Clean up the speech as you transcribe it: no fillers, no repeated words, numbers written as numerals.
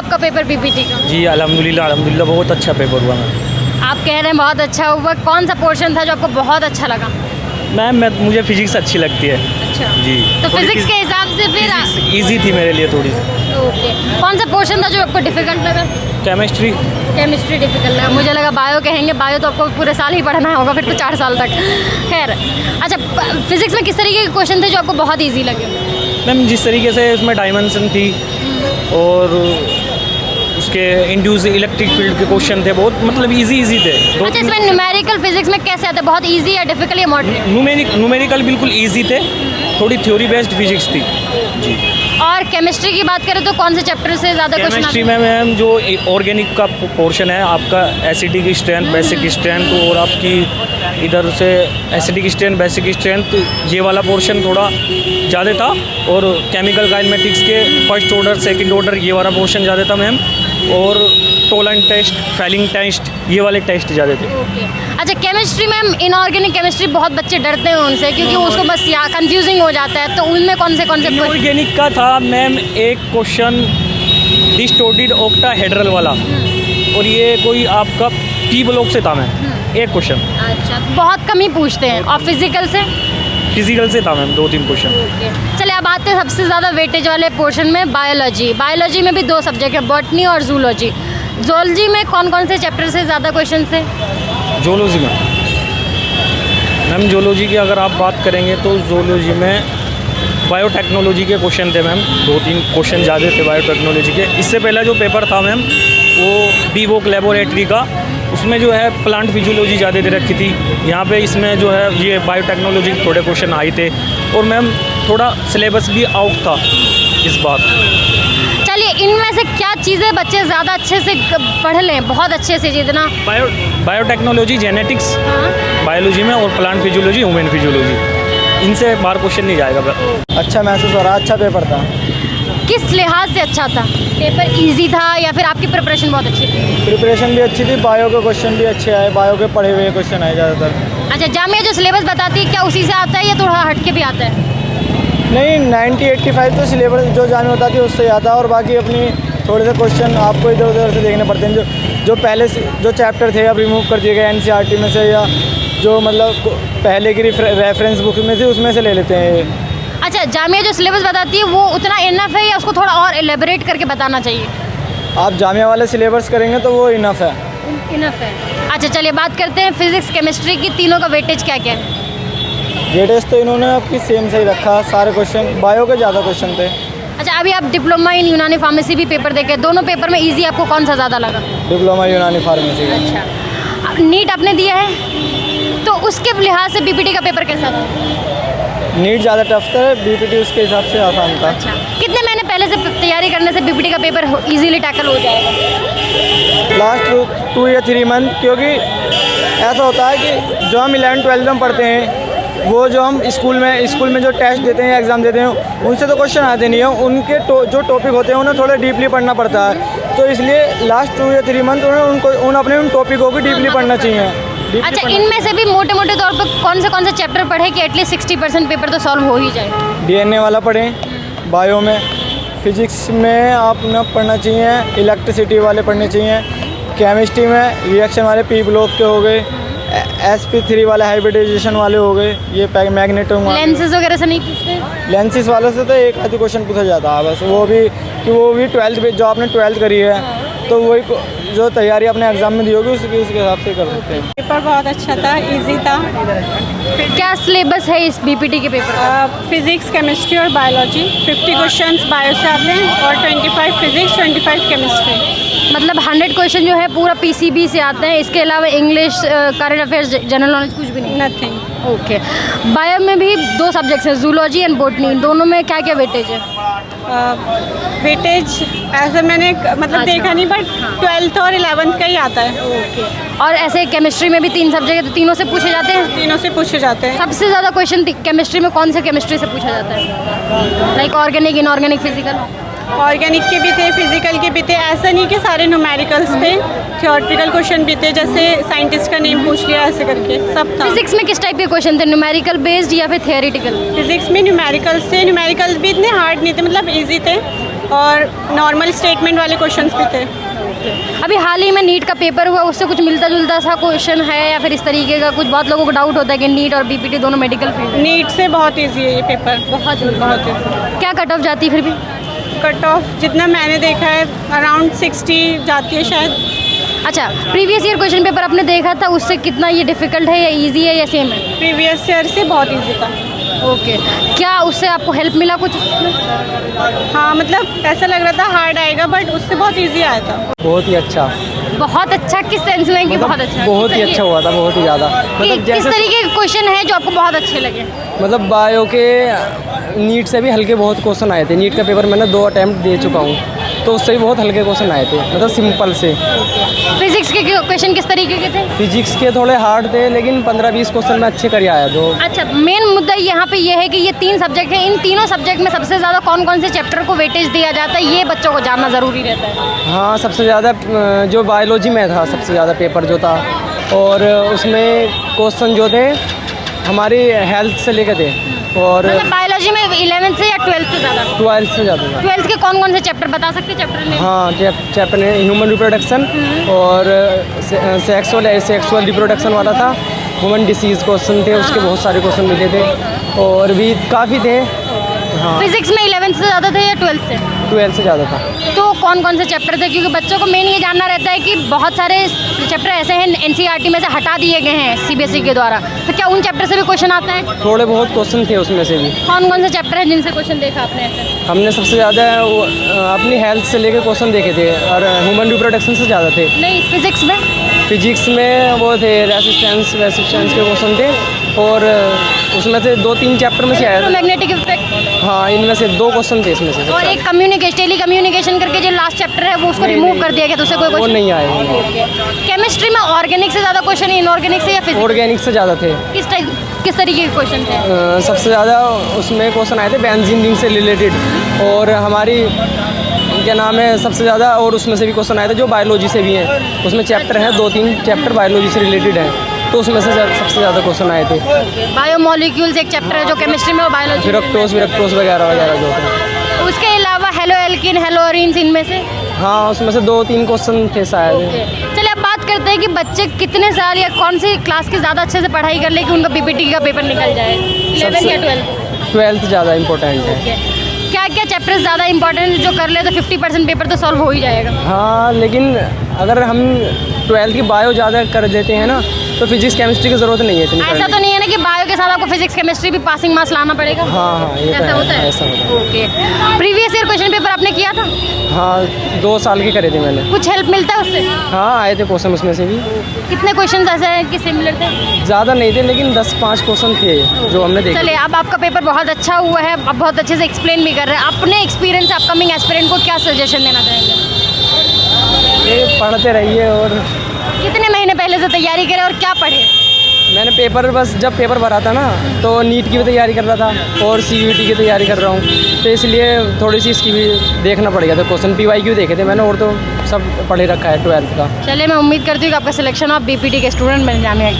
आपका paper PPT का? जी अल्हम्दुलिल्लाह बहुत अच्छा पेपर हुआ मैम। आप कह रहे हैं बहुत अच्छा हुआ, कौन सा पोर्शन था जो आपको बहुत अच्छा लगा? मैम मुझे फिजिक्स अच्छी लगती है। अच्छा जी। तो फिजिक्स के हिसाब से फिर ईजी थी मेरे लिए थोड़ी। ओके, कौन सा पोर्शन था जो आपको डिफिकल्ट लगा? केमिस्ट्री। केमिस्ट्री डिफिकल्ट लगा, मुझे लगा बायो कहेंगे, बायो तो आपको पूरे साल ही पढ़ना होगा फिर तो 4 साल तक। खैर अच्छा, फिजिक्स में किस तरीके के क्वेश्चन थे जो आपको बहुत ईजी लगे? मैम जिस तरीके से उसमें डायमेंशन थी और उसके इंड्यूस इलेक्ट्रिक फील्ड के क्वेश्चन थे, बहुत मतलब इजी थे। अच्छा, इसमें न्यूमेरिकल फिजिक्स में कैसे आते हैं, बहुत इजी या डिफिकल्ट या मॉडरेट? न्यूमेरिकल बिल्कुल इजी थे, थोड़ी थ्योरी बेस्ड फिजिक्स थी जी। और केमिस्ट्री की बात करें तो कौन से चैप्टर से ज़्यादा क्वेश्चन? केमिस्ट्री में मैम जो ऑर्गेनिक का पोर्शन है आपका, एसिडिक स्ट्रेंथ, बेसिक स्ट्रेंथ, और आपकी इधर से एसिडिक स्ट्रेंथ, बेसिक स्ट्रेंथ, ये वाला पोर्शन थोड़ा ज़्यादा था। और केमिकल काइनेमेटिक्स के फर्स्ट ऑर्डर सेकंड ऑर्डर ये वाला पोर्शन ज़्यादा था मैम। और टोलन टेस्ट, फैलिंग टेस्ट, ये वाले टेस्ट ज़्यादा थे। ओके। अच्छा, केमिस्ट्री में इनऑर्गेनिक केमिस्ट्री बहुत बच्चे डरते हैं उनसे, क्योंकि उसको बस या कंफ्यूजिंग हो जाता है, तो उनमें कौन से इनऑर्गेनिक का था मैम एक क्वेश्चन डिस्टोर्टेड ऑक्टाहेड्रल वाला, और ये कोई आपका पी ब्लॉक से था मैम, एक क्वेश्चन। अच्छा, बहुत कम ही पूछते हैं। और फिजिकल से था मैम 2-3 क्वेश्चन। चलिए अब आते हैं सबसे ज़्यादा वेटेज वाले पोर्शन में, बायोलॉजी। बायोलॉजी में भी 2 सब्जेक्ट है, बॉटनी और जूलॉजी। जूलॉजी में कौन से चैप्टर से ज़्यादा क्वेश्चन थे? जूलॉजी में मैम, जूलॉजी की अगर आप बात करेंगे तो जूलॉजी में बायोटेक्नोलॉजी के क्वेश्चन थे मैम, 2-3 क्वेश्चन ज़्यादा थे बायोटेक्नोलॉजी के। इससे पहला जो पेपर था मैम वो बीवोक लेबोरेटरी का, उसमें जो है प्लांट फिजियोलॉजी ज़्यादा दे रखी थी। यहाँ पे इसमें जो है ये बायोटेक्नोलॉजी के थोड़े क्वेश्चन आए थे, और मैम थोड़ा सिलेबस भी आउट था इस बार। चलिए, इनमें से क्या चीज़ें बच्चे ज़्यादा अच्छे से पढ़ लें, बहुत अच्छे से, जितना बायोटेक्नोलॉजी, जेनेटिक्स बायोलॉजी में, और प्लांट फिजियोलॉजी, ह्यूमन फिजियोलॉजी, इनसे बाहर क्वेश्चन नहीं जाएगा। अच्छा महसूस हो रहा, अच्छा पेपर था। किस लिहाज से अच्छा था? पेपर इजी था या फिर आपकी प्रिपरेशन बहुत अच्छी थी? प्रिपरेशन भी अच्छी थी, बायो के क्वेश्चन भी अच्छे आए, बायो के पढ़े हुए क्वेश्चन आए ज़्यादातर। अच्छा, जामिया जो सिलेबस बताती है क्या उसी से आता है या थोड़ा हट के भी आता है? नहीं, 90-85 तो सिलेबस जो जामिया बताती है उससे आता है, और बाकी अपनी थोड़े से क्वेश्चन आपको इधर उधर से देखने पड़ते हैं। जो पहले जो चैप्टर थे अब रिमूव कर दिए गए NCERT में से, या जो मतलब पहले की रेफरेंस बुक में थी उसमें से ले लेते हैं। अच्छा, जामिया जो सिलेबस बताती है वो उतना इनफ है या उसको थोड़ा और एलेबरेट करके बताना चाहिए? आप जामिया वाले सिलेबस करेंगे तो वो इनफ है। इनफ है। अच्छा चलिए बात करते हैं फिजिक्स केमिस्ट्री की, तीनों का वेटेज क्या क्या है? वेटेज तो इन्होंने आपकी सेम सही रखा, सारे क्वेश्चन बायो के ज़्यादा क्वेश्चन थे। अच्छा, अभी आप डिप्लोमा इन यूनानी फार्मेसी भी पेपर देखे, दोनों पेपर में ईजी आपको कौन सा ज़्यादा लगा? डिप्लोमा यूनानी फार्मेसी। अच्छा, नीट आपने दिया है तो उसके लिहाज से BPT का पेपर कैसा था? नीट ज़्यादा टफ था, BPT उसके हिसाब से आसान था। अच्छा, कितने महीने पहले से तैयारी करने से BPT का पेपर इजीली टैकल हो जाएगा? लास्ट 2 या 3 मंथ, क्योंकि ऐसा होता है कि जो हम 11-12 में पढ़ते हैं, वो जो हम स्कूल में जो टेस्ट देते हैं, एग्ज़ाम देते हैं, उनसे तो क्वेश्चन आते नहीं हैं। उनके जो टॉपिक होते हैं उन्हें थोड़ा डीपली पढ़ना पड़ता है, तो इसलिए लास्ट 2 या 3 मंथ उन्हें अपने उन टॉपिकों को डीपली पढ़ना चाहिए। अच्छा, इनमें से भी मोटे तौर पर कौन से चैप्टर पढ़े कि एटलीस्ट 60% पेपर तो सॉल्व हो ही जाए? DNA वाला पढ़ें, बायो में, फिजिक्स में आप न पढ़ना चाहिए, इलेक्ट्रिसिटी वाले पढ़ने चाहिए, केमिस्ट्री में रिएक्शन वाले P ब्लॉक के हो गए, sp3 वाले हाइब्रिडाइजेशन वाले हो गए, ये मैग्नेटम वाले। लेंसेज वगैरह से नहीं पूछते? लेंसेज वाले से तो एक आधी क्वेश्चन पूछा जाता है बस, वो भी 12th जो आपने 12th करी है तो वही जो तैयारी अपने एग्ज़ाम में दी होगी उसके हिसाब से कर सकते हैं। पेपर बहुत अच्छा था, इजी था। क्या सिलेबस है इस BPT के पेपर? फिजिक्स, केमिस्ट्री और बायोलॉजी। 50 क्वेश्चंस बायो से आते हैं और 25 फिजिक्स, 25 केमिस्ट्री। मतलब 100 क्वेश्चन जो है पूरा PCB से आते हैं, इसके अलावा English, current affairs, general knowledge कुछ भी नहीं? नथिंग। ओके। बायो में भी 2 सब्जेक्ट्स हैं, जूलॉजी एंड बॉटनी, दोनों में क्या क्या वेटेज है? वेटेज ऐसे मैंने मतलब देखा नहीं, बट 12th और 11th का ही आता है। ओके। और ऐसे केमिस्ट्री में भी 3 सब्जेक्ट है तो तीनों से पूछे जाते हैं? तीनों से पूछे जाते हैं। सबसे ज़्यादा क्वेश्चन केमिस्ट्री में कौन से केमिस्ट्री से पूछा जाता है? Like organic, inorganic, physical? Organic के भी थे, फिजिकल के भी थे, ऐसा नहीं कि सारे न्यूमेरिकल्स थे, थियोरेटिकल क्वेश्चन भी थे, जैसे साइंटिस्ट का नेम पूछ लिया ऐसे करके सब था। फिजिक्स में किस टाइप के क्वेश्चन थे, न्यूमेरिकल बेस्ड या फिर थियोरेटिकल? फिजिक्स में न्यूमेरिकल्स थे, न्यूमेरिकल्स भी इतने हार्ड नहीं थे, मतलब इजी थे, और नॉर्मल स्टेटमेंट वाले क्वेश्चंस भी थे। अभी हाल ही में नीट का पेपर हुआ, उससे कुछ मिलता जुलता सा क्वेश्चन है या फिर इस तरीके का कुछ? बहुत लोगों को डाउट होता है कि नीट और बीपीटी दोनों मेडिकल फील्ड है। नीट से बहुत इजी है ये पेपर, बहुत बहुत ईजी। क्या कट ऑफ जाती है फिर भी? कट ऑफ जितना मैंने देखा है अराउंड 60 जाती है शायद। अच्छा, प्रीवियस ईयर क्वेश्चन पेपर आपने देखा था, उससे कितना ये डिफ़िकल्ट है या इजी है या सेम है? प्रीवियस ईयर से बहुत इजी था। ओके, क्या उससे आपको हेल्प मिला कुछ? हाँ मतलब ऐसा लग रहा था हार्ड आएगा, बट उससे बहुत इजी आया था। बहुत ही अच्छा, बहुत अच्छा किस सेंस में कि बहुत अच्छा? बहुत ही अच्छा हुआ था, बहुत ही ज़्यादा। मतलब किस तरीके के क्वेश्चन है जो आपको बहुत अच्छे लगे? मतलब बायो के नीट से भी हल्के बहुत क्वेश्चन आए थे। नीट का पेपर मैंने 2 अटैम्प्ट दे चुका हूँ, तो उससे भी बहुत हल्के क्वेश्चन आए थे, मतलब सिंपल से। फिजिक्स के क्वेश्चन किस तरीके के थे? फिजिक्स के थोड़े हार्ड थे, लेकिन 15-20 क्वेश्चन मैं अच्छे कर आया। जो अच्छा, मेन मुद्दा यहाँ पे ये है कि ये 3 सब्जेक्ट हैं, इन तीनों सब्जेक्ट में सबसे ज़्यादा कौन कौन से चैप्टर को वेटेज दिया जाता है, ये बच्चों को जानना ज़रूरी रहता है। हाँ, सबसे ज़्यादा जो बायोलॉजी में था सबसे ज़्यादा पेपर जो था, और उसमें क्वेश्चन जो थे हमारी हेल्थ से लेकर थे, और मतलब बायोलॉजी में 11th से या 12th से ज़्यादा? 12th से ज़्यादा था। 12th के कौन कौन से चैप्टर बता सकते हैं? Chapter name? हाँ, चैप्टर ने ह्यूमन रिप्रोडक्शन और सेक्सुअल रिप्रोडक्शन वाला था। ह्यूमन डिसीज़ क्वेश्चन थे, उसके बहुत सारे क्वेश्चन मिले थे, और भी काफ़ी थे। हाँ, फिजिक्स में 11th से ज़्यादा थे या 12th से? 12th से ज़्यादा था। तो कौन कौन से चैप्टर थे? क्योंकि बच्चों को मेन ये जानना रहता है कि बहुत सारे चैप्टर ऐसे हैं एनसीईआरटी में से हटा दिए गए हैं सीबीएसई के द्वारा, तो क्या उन चैप्टर से भी क्वेश्चन आता है? थोड़े बहुत क्वेश्चन थे उसमें से भी। कौन कौन से चैप्टर हैं जिनसे क्वेश्चन देखा आपने ऐसे? हमने सबसे ज़्यादा अपनी हेल्थ से लेकर क्वेश्चन देखे थे, और ह्यूमन रिप्रोडक्शन से ज़्यादा थे। नहीं, फिजिक्स में? फिजिक्स में वो थे रेसिस्टेंस के क्वेश्चन थे, और उसमें से 2-3 चैप्टर में से आया था। Magnetic effect? हाँ, इनमें से 2 क्वेश्चन थे इसमें से। और एक टेली कम्युनिकेशन करके जो लास्ट चैप्टर है वो उसको रिमूव कर दिया गया, तो उससे कोई वो क्वेश्चन नहीं आए। केमिस्ट्री में ऑर्गेनिक से ज़्यादा क्वेश्चन, इनऑर्गेनिक से या फिजिक्स? ऑर्गेनिक से ज़्यादा थे। किस तरीके के क्वेश्चन थे? सबसे ज़्यादा उसमें क्वेश्चन आए थे बेंजीन रिंग से रिलेटेड, और हमारी क्या नाम है सबसे ज़्यादा, और उसमें से भी क्वेश्चन आए थे जो बायोलॉजी से भी हैं। उसमें चैप्टर हैं 2-3 चैप्टर बायोलॉजी से रिलेटेड हैं, तो उसमें से सबसे ज़्यादा क्वेश्चन आए थे। बायोमोलिक्यूल्स एक चैप्टर है जो केमिस्ट्री में और बायोलॉजी में। विरक्टोस वगैरह जो थे। उसके अलावा हेलो एल्किन, हेलो अरीन्स, इनमें से? हाँ, उसमें से 2-3 क्वेश्चन थे शायद। चलिए अब बात करते हैं कि बच्चे कितने साल या कौन सी क्लास के ज़्यादा अच्छे से पढ़ाई कर ले कि उनका बीपीटी का पेपर निकल जाए? 11 या 12? 12th ज़्यादा इम्पोर्टेंट है। क्या क्या चैप्टर्स ज़्यादा इंपॉर्टेंट जो कर ले तो 50% पेपर तो सॉल्व हो ही जाएगा? हाँ, लेकिन अगर हम 12th की बायो ज़्यादा कर देते हैं ना, तो फिजिक्स केमिस्ट्री की ज़रूरत नहीं है इतनी। ऐसा तो नहीं है ना कि बायो के साथ आपको फिजिक्स केमिस्ट्री भी पासिंग मार्क्स लाना पड़ेगा? हाँ, ये तो ऐसा होता है? ऐसा होता है। Okay, previous year question paper आपने किया था? हाँ, 2 साल के करे थे मैंने। कुछ हेल्प मिलता है उससे? हाँ, आए थे क्वेश्चन उसमें से भी। कितने क्वेश्चन ऐसे हैं कि सिमिलर थे? ज़्यादा नहीं थे, लेकिन 10-5 क्वेश्चन थे जो हमने देखे। चलिए, अब आपका पेपर बहुत अच्छा हुआ है, आप बहुत अच्छे से एक्सप्लेन भी कर रहे हैं। अपने एक्सपीरियंस से अपकमिंग एस्पिरेंट को क्या सजेशन देना चाहेंगे? ये पढ़ते रहिए, और कितने महीने पहले से तैयारी करें और क्या पढ़े? मैंने जब पेपर भरा था ना, तो नीट की भी तैयारी कर रहा था और CUET की तैयारी कर रहा हूँ, तो इसलिए थोड़ी सी इसकी भी देखना पड़ेगा। तो क्वेश्चन PYQ देखे थे मैंने, और तो सब पढ़े रखा है 12th का। चलिए, मैं उम्मीद करती हूँ कि आपका सिलेक्शन हो, आप बीपीटी के स्टूडेंट बन जाने।